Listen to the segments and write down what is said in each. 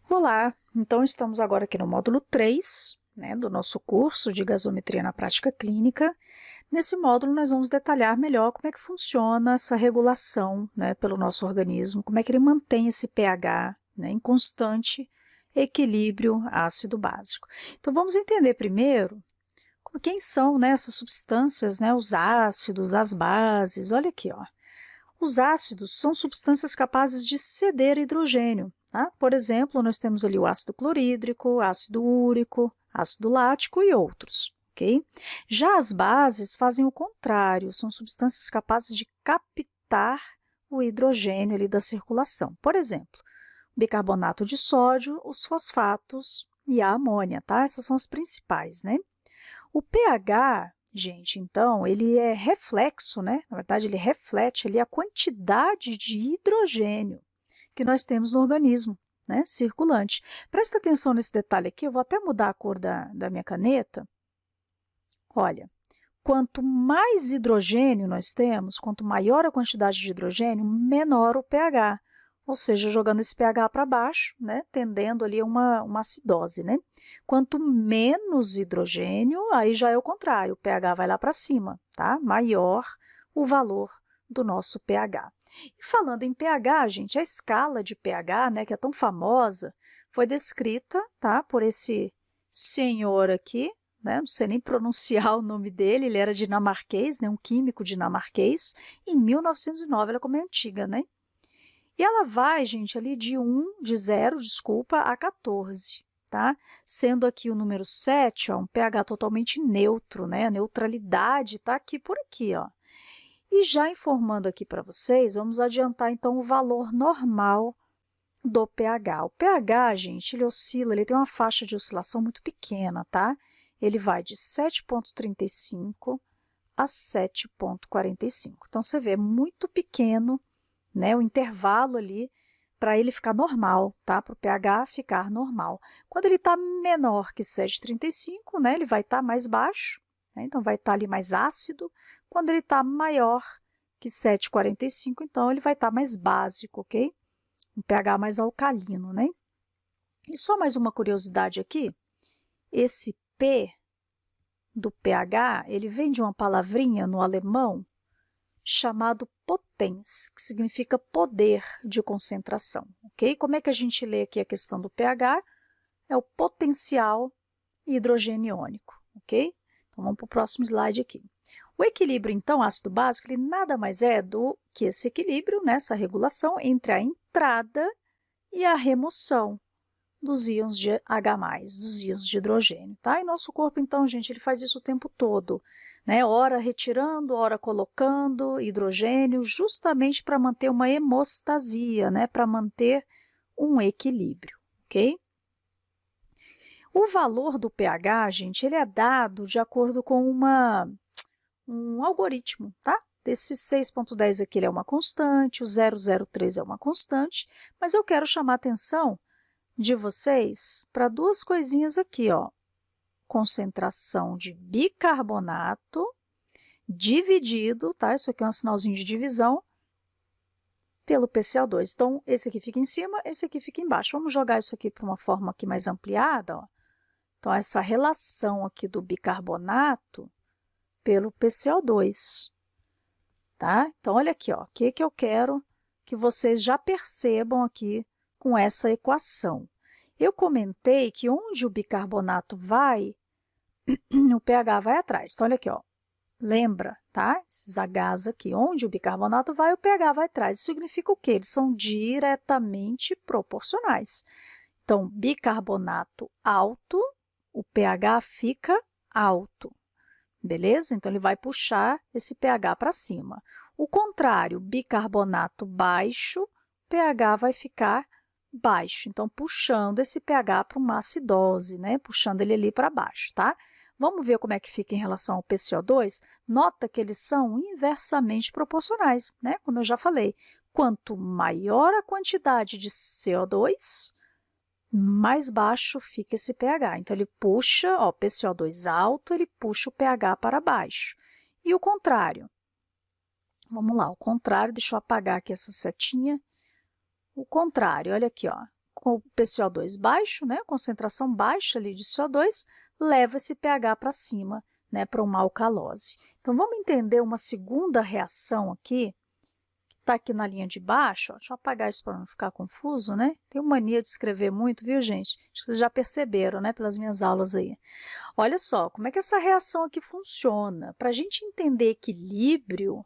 Olá, então estamos agora aqui no módulo 3, do nosso curso de gasometria na prática clínica. Nesse módulo nós vamos detalhar melhor como é que funciona essa regulação, pelo nosso organismo, como é que ele mantém esse pH, em constante equilíbrio ácido-básico. Então vamos entender primeiro quem são, essas substâncias, os ácidos, as bases. Olha aqui, ó. Os ácidos são substâncias capazes de ceder hidrogênio. Tá? Por exemplo, nós temos ali o ácido clorídrico, ácido úrico, ácido lático e outros. Okay? Já as bases fazem o contrário, são substâncias capazes de captar o hidrogênio ali da circulação. Por exemplo, o bicarbonato de sódio, os fosfatos e a amônia. Tá? Essas são as principais. O pH, gente, então, ele é reflexo, na verdade, ele reflete ali a quantidade de hidrogênio que nós temos no organismo, circulante. Presta atenção nesse detalhe aqui, eu vou até mudar a cor da minha caneta. Olha, quanto mais hidrogênio nós temos, quanto maior a quantidade de hidrogênio, menor o pH. Ou seja, jogando esse pH para baixo, tendendo ali a uma acidose. Quanto menos hidrogênio, aí já é o contrário, o pH vai lá para cima, tá? Maior o valor do nosso pH. E falando em pH, gente, a escala de pH, que é tão famosa, foi descrita, tá, por esse senhor aqui, não sei nem pronunciar o nome dele, ele era dinamarquês, um químico dinamarquês, em 1909, ela como é antiga, E ela vai, gente, ali de 0, a 14, tá? Sendo aqui o número 7, ó, um pH totalmente neutro, A neutralidade está aqui por aqui, ó. E já informando aqui para vocês, vamos adiantar então o valor normal do pH. O pH, gente, ele oscila, ele tem uma faixa de oscilação muito pequena, tá? Ele vai de 7,35 a 7,45. Então, você vê, é muito pequeno, o intervalo ali para ele ficar normal, tá? Para o pH ficar normal. Quando ele está menor que 7,35, ele vai estar mais baixo, então vai estar ali mais ácido. Quando ele está maior que 7,45, então ele vai estar mais básico, ok? Um pH mais alcalino, E só mais uma curiosidade aqui, esse P do pH, ele vem de uma palavrinha no alemão chamado potens, que significa poder de concentração, ok? Como é que a gente lê aqui a questão do pH? É o potencial hidrogeniônico, ok? Então, vamos para o próximo slide aqui. O equilíbrio, então, ácido-básico, ele nada mais é do que esse equilíbrio, essa regulação entre a entrada e a remoção dos íons de H+, dos íons de hidrogênio, tá? E nosso corpo, então, gente, ele faz isso o tempo todo, Ora retirando, ora colocando hidrogênio, justamente para manter uma hemostasia, para manter um equilíbrio, ok? O valor do pH, gente, ele é dado de acordo com um algoritmo, tá? Esse 6,10 aqui ele é uma constante, o 0,03 é uma constante, mas eu quero chamar a atenção de vocês para duas coisinhas aqui, ó. Concentração de bicarbonato dividido, tá? Isso aqui é um sinalzinho de divisão, pelo PCO2. Então, esse aqui fica em cima, esse aqui fica embaixo. Vamos jogar isso aqui para uma forma aqui mais ampliada, ó. Então, essa relação aqui do bicarbonato pelo PCO2, tá? Então, olha aqui, ó, o que eu quero que vocês já percebam aqui com essa equação. Eu comentei que onde o bicarbonato vai, o pH vai atrás. Então, olha aqui, ó, lembra, tá? Esses Hs aqui, onde o bicarbonato vai, o pH vai atrás. Isso significa o quê? Eles são diretamente proporcionais. Então, bicarbonato alto, o pH fica alto. Beleza? Então, ele vai puxar esse pH para cima. O contrário, bicarbonato baixo, pH vai ficar baixo. Então, puxando esse pH para uma acidose, puxando ele ali para baixo, tá? Vamos ver como é que fica em relação ao PCO2? Nota que eles são inversamente proporcionais, Como eu já falei, quanto maior a quantidade de CO2, mais baixo fica esse pH. Então, ele puxa, ó, PCO2 alto, ele puxa o pH para baixo. E o contrário. Vamos lá, o contrário, deixa eu apagar aqui essa setinha. O contrário, olha aqui, ó, com o PCO2 baixo, né, concentração baixa ali de CO2, leva esse pH para cima, né, para uma alcalose. Então, vamos entender uma segunda reação aqui, que está aqui na linha de baixo. Ó, deixa eu apagar isso para não ficar confuso, né? Tenho mania de escrever muito, viu, gente? Acho que vocês já perceberam, né, pelas minhas aulas aí. Olha só, como é que essa reação aqui funciona. Para a gente entender equilíbrio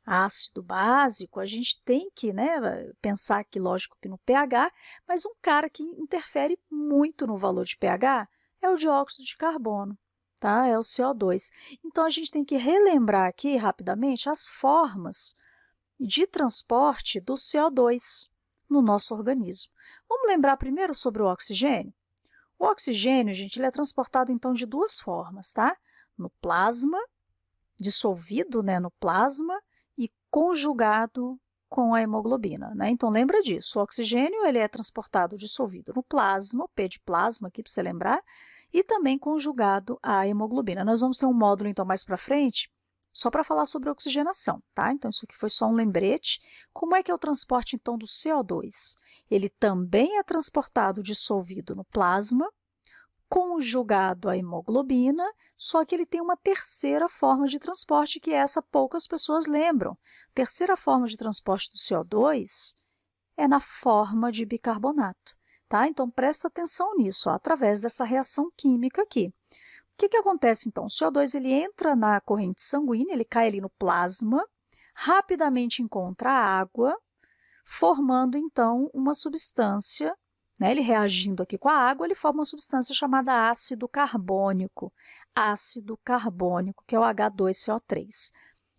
ácido básico, a gente tem que, né, pensar aqui, lógico, que no pH, mas um cara que interfere muito no valor de pH é o dióxido de carbono, tá? É o CO2. Então, a gente tem que relembrar aqui, rapidamente, as formas de transporte do CO2 no nosso organismo. Vamos lembrar primeiro sobre o oxigênio? O oxigênio, gente, ele é transportado, então, de duas formas, tá? No plasma, dissolvido, né, no plasma, e conjugado com a hemoglobina, né? Então, lembra disso, o oxigênio ele é transportado dissolvido no plasma, o P de plasma aqui para você lembrar, e também conjugado à hemoglobina. Nós vamos ter um módulo, então, mais para frente, só para falar sobre oxigenação, tá? Então, isso aqui foi só um lembrete. Como é que é o transporte, então, do CO2? Ele também é transportado dissolvido no plasma, conjugado à hemoglobina, só que ele tem uma terceira forma de transporte, que essa poucas pessoas lembram. A terceira forma de transporte do CO2 é na forma de bicarbonato, tá? Então, presta atenção nisso, ó, através dessa reação química aqui. O que acontece, então? O CO2 ele entra na corrente sanguínea, ele cai ali no plasma, rapidamente encontra a água, formando, então, uma substância, né? Ele reagindo aqui com a água, ele forma uma substância chamada ácido carbônico, que é o H2CO3.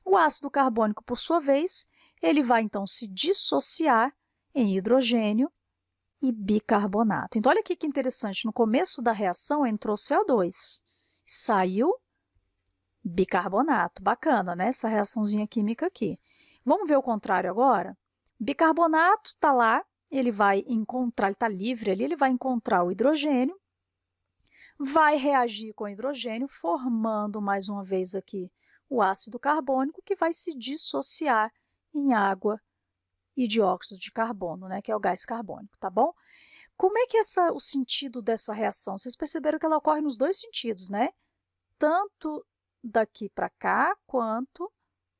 O ácido carbônico, por sua vez, ele vai, então, se dissociar em hidrogênio e bicarbonato. Então, olha aqui que interessante, no começo da reação entrou CO2, saiu bicarbonato. Bacana, né? Essa reaçãozinha química aqui. Vamos ver o contrário agora? Bicarbonato está lá, ele vai encontrar, ele está livre ali, ele vai encontrar o hidrogênio, vai reagir com o hidrogênio, formando mais uma vez aqui o ácido carbônico, que vai se dissociar em água e dióxido de carbono, né, que é o gás carbônico, tá bom? Como é que o sentido dessa reação? Vocês perceberam que ela ocorre nos dois sentidos, né? Tanto daqui para cá, quanto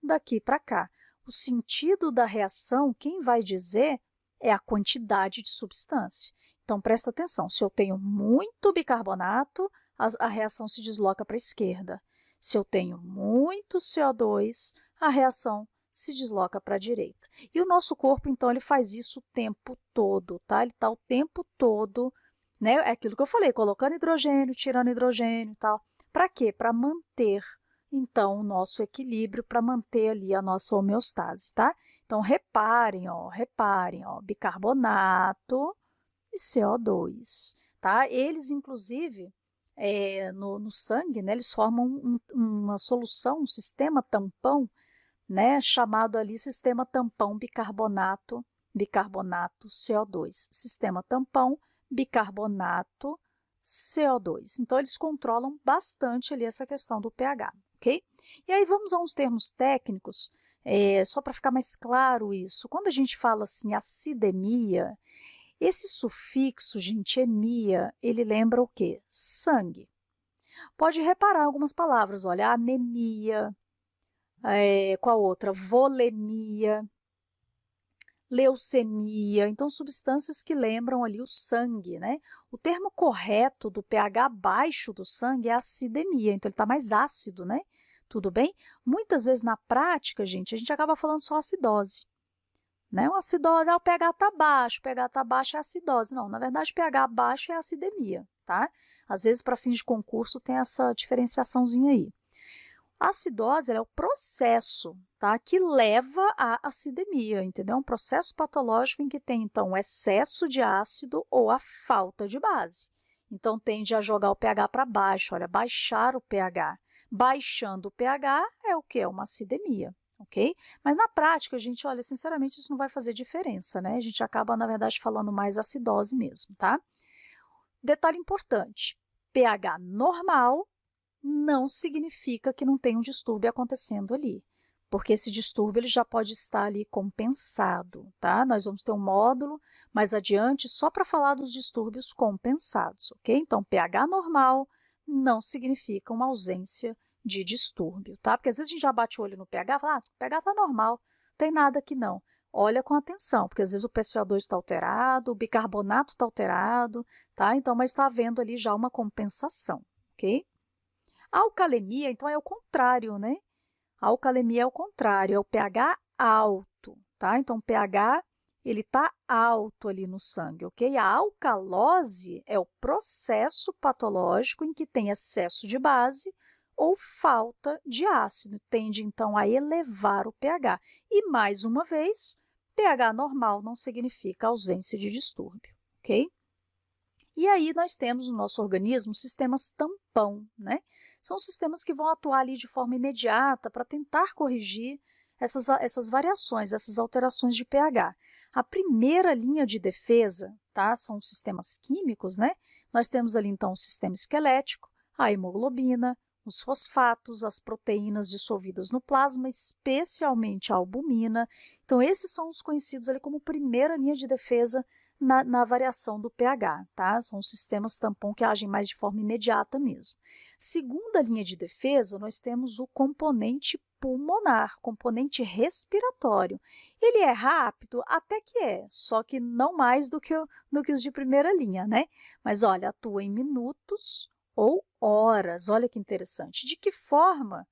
daqui para cá. O sentido da reação, quem vai dizer é a quantidade de substância. Então, presta atenção, se eu tenho muito bicarbonato, a reação se desloca para a esquerda. Se eu tenho muito CO2, a reação se desloca para a direita. E o nosso corpo, então, ele faz isso o tempo todo, tá? Ele está o tempo todo, né? É aquilo que eu falei, colocando hidrogênio, tirando hidrogênio e tal. Para quê? Para manter, então, o nosso equilíbrio, para manter ali a nossa homeostase, tá? Então, reparem, ó, bicarbonato e CO2, tá? Eles, inclusive, no sangue, né, eles formam uma solução, um sistema tampão, né, chamado ali sistema tampão bicarbonato, CO2. Sistema tampão, bicarbonato, CO2. Então, eles controlam bastante ali essa questão do pH, ok? E aí, vamos a uns termos técnicos, só para ficar mais claro isso. Quando a gente fala assim, acidemia, esse sufixo, gente, emia, ele lembra o quê? Sangue. Pode reparar algumas palavras, olha, anemia, qual outra? Volemia, leucemia, então substâncias que lembram ali o sangue, né? O termo correto do pH baixo do sangue é acidemia, então ele está mais ácido, né? Tudo bem? Muitas vezes na prática, gente, a gente acaba falando só acidose, né? Uma acidose, o pH está baixo, é acidose. Não, na verdade, pH baixo é acidemia, tá? Às vezes, para fins de concurso, tem essa diferenciaçãozinha aí. A acidose é o processo, tá, que leva à acidemia, entendeu? Um processo patológico em que tem, então, excesso de ácido ou a falta de base. Então, tende a jogar o pH para baixo, olha, baixar o pH. Baixando o pH é o quê? É uma acidemia, ok? Mas na prática, sinceramente, isso não vai fazer diferença, né? A gente acaba, na verdade, falando mais acidose mesmo, tá? Detalhe importante, pH normal não significa que não tem um distúrbio acontecendo ali, porque esse distúrbio ele já pode estar ali compensado, tá? Nós vamos ter um módulo mais adiante só para falar dos distúrbios compensados, ok? Então, pH normal não significa uma ausência de distúrbio, tá? Porque às vezes a gente já bate o olho no pH e fala, pH está normal, não tem nada aqui não. Olha com atenção, porque às vezes o PCO2 está alterado, o bicarbonato está alterado, tá? Então, mas está havendo ali já uma compensação, ok? A alcalemia, então, é o contrário, né? A alcalemia é o contrário, é o pH alto, tá? Então, o pH, ele está alto ali no sangue, ok? A alcalose é o processo patológico em que tem excesso de base ou falta de ácido, tende, então, a elevar o pH. E, mais uma vez, pH normal não significa ausência de distúrbio, ok? E aí nós temos no nosso organismo sistemas tampão, né? São sistemas que vão atuar ali de forma imediata para tentar corrigir essas variações, essas alterações de pH. A primeira linha de defesa, tá? São os sistemas químicos, né? Nós temos ali então o sistema esquelético, a hemoglobina, os fosfatos, as proteínas dissolvidas no plasma, especialmente a albumina. Então, esses são os conhecidos ali como primeira linha de defesa na variação do pH, tá? São os sistemas tampão que agem mais de forma imediata mesmo. Segunda linha de defesa, nós temos o componente pulmonar, componente respiratório. Ele é rápido? Até que é, só que não mais do que os de primeira linha, né? Mas olha, atua em minutos ou horas. Olha que interessante. De que forma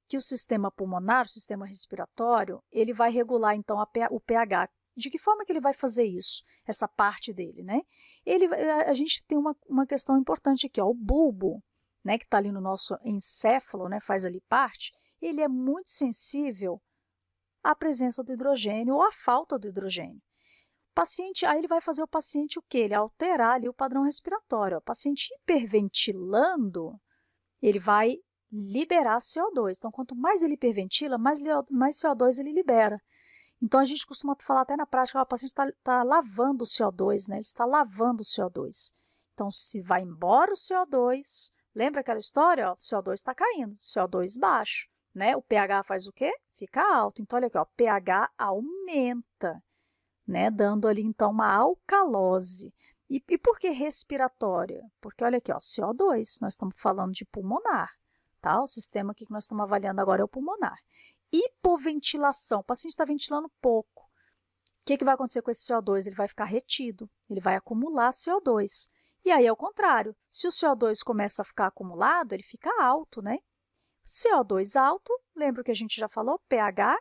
que o sistema pulmonar, o sistema respiratório, ele vai regular então o pH? De que forma que ele vai fazer isso, essa parte dele, né? A gente tem uma questão importante aqui, ó, o bulbo, né, que está ali no nosso encéfalo, né, faz ali parte, ele é muito sensível à presença do hidrogênio ou à falta do hidrogênio. O paciente, aí ele vai fazer o paciente o quê? Ele alterar ali o padrão respiratório. O paciente hiperventilando, ele vai liberar CO2. Então, quanto mais ele hiperventila, mais CO2 ele libera. Então, a gente costuma falar até na prática, o paciente está lavando o CO2, né? Ele está lavando o CO2. Então, se vai embora o CO2, lembra aquela história? Ó, o CO2 está caindo, CO2 baixo, né? O pH faz o quê? Fica alto. Então, olha aqui, ó, pH aumenta, né? Dando ali, então, uma alcalose. E por que respiratória? Porque, olha aqui, ó, CO2, nós estamos falando de pulmonar, tá? O sistema aqui que nós estamos avaliando agora é o pulmonar. Hipoventilação, o paciente está ventilando pouco. O que vai acontecer com esse CO2? Ele vai ficar retido, ele vai acumular CO2. E aí é o contrário, se o CO2 começa a ficar acumulado, ele fica alto, né? CO2 alto, lembra o que a gente já falou? pH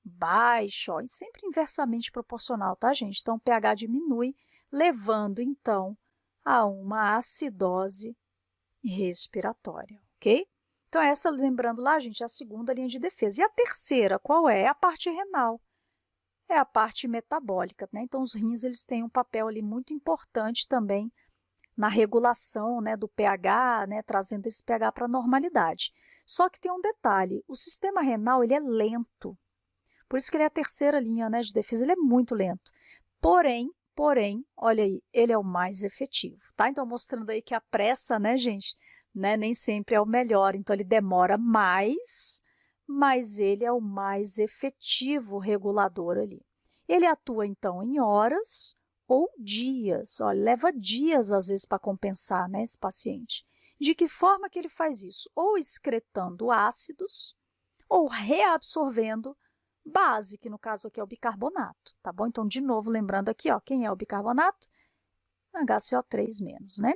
baixo, ó, e sempre inversamente proporcional, tá, gente? Então, o pH diminui, levando, então, a uma acidose respiratória, ok? Então, essa, lembrando lá, gente, é a segunda linha de defesa. E a terceira, qual é? É a parte renal. É a parte metabólica, né? Então, os rins, eles têm um papel ali muito importante também na regulação, né, do pH, né, trazendo esse pH para a normalidade. Só que tem um detalhe, o sistema renal, ele é lento. Por isso que ele é a terceira linha, né, de defesa, ele é muito lento. Porém, olha aí, ele é o mais efetivo, tá? Então, mostrando aí que a pressa, né, gente, né, nem sempre é o melhor, então ele demora mais, mas ele é o mais efetivo regulador ali. Ele atua, então, em horas ou dias. Olha, leva dias, às vezes, para compensar, né, esse paciente. De que forma que ele faz isso? Ou excretando ácidos, ou reabsorvendo base, que no caso aqui é o bicarbonato, tá bom? Então, de novo, lembrando aqui, ó, quem é o bicarbonato? HCO3-, né?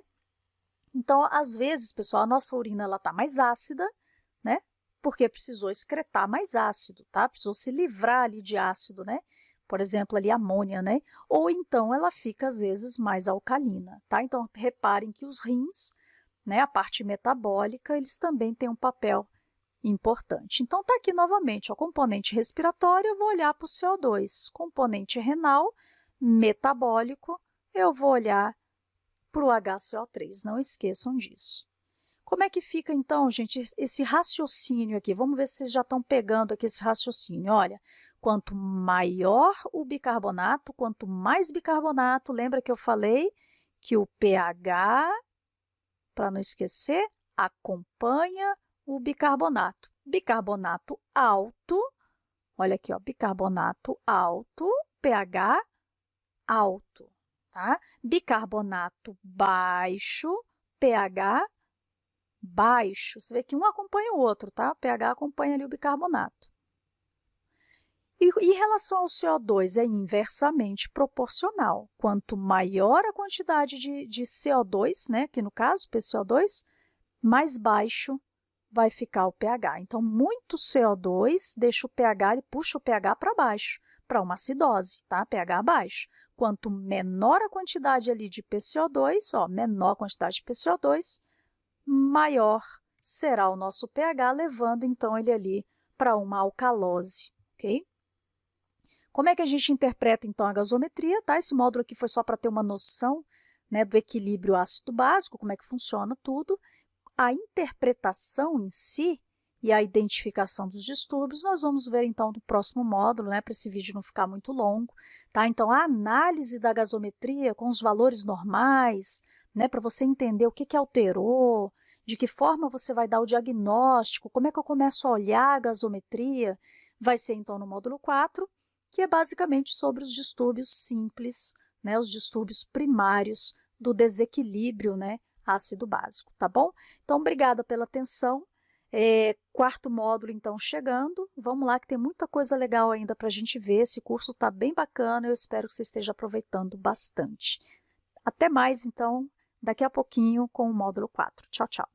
Então, às vezes, pessoal, a nossa urina ela tá mais ácida, né? Porque precisou excretar mais ácido, tá? Precisou se livrar ali de ácido, né? Por exemplo, ali amônia, né? Ou então ela fica, às vezes, mais alcalina, tá? Então, reparem que os rins, né, a parte metabólica, eles também têm um papel importante. Então, tá aqui novamente, o componente respiratório, eu vou olhar para o CO2. Componente renal, metabólico, eu vou olhar para o HCO3, não esqueçam disso. Como é que fica, então, gente, esse raciocínio aqui? Vamos ver se vocês já estão pegando aqui esse raciocínio. Olha, quanto maior o bicarbonato, quanto mais bicarbonato, lembra que eu falei que o pH, para não esquecer, acompanha o bicarbonato. Bicarbonato alto, olha aqui, ó, bicarbonato alto, pH alto, tá? Bicarbonato baixo, pH baixo. Você vê que um acompanha o outro, tá? O pH acompanha ali o bicarbonato. E em relação ao CO2, é inversamente proporcional. Quanto maior a quantidade de CO2, né, que no caso, PCO2, mais baixo vai ficar o pH. Então, muito CO2 deixa o pH, ele puxa o pH para baixo, para uma acidose, tá? pH baixo. Quanto menor a quantidade ali de PCO2, ó, menor a quantidade de PCO2, maior será o nosso pH, levando então ele ali para uma alcalose, ok? Como é que a gente interpreta então a gasometria? Tá? Esse módulo aqui foi só para ter uma noção, né, do equilíbrio ácido-básico, como é que funciona tudo. A interpretação em si e a identificação dos distúrbios, nós vamos ver então no próximo módulo, né, para esse vídeo não ficar muito longo. Tá? Então, a análise da gasometria com os valores normais, né, para você entender o que alterou, de que forma você vai dar o diagnóstico, como é que eu começo a olhar a gasometria, vai ser então no módulo 4, que é basicamente sobre os distúrbios simples, né, os distúrbios primários do desequilíbrio, né, ácido-básico, tá bom? Então, obrigada pela atenção. Quarto módulo, então, chegando. Vamos lá, que tem muita coisa legal ainda para a gente ver. Esse curso está bem bacana, eu espero que você esteja aproveitando bastante. Até mais, então, daqui a pouquinho com o módulo 4. Tchau, tchau.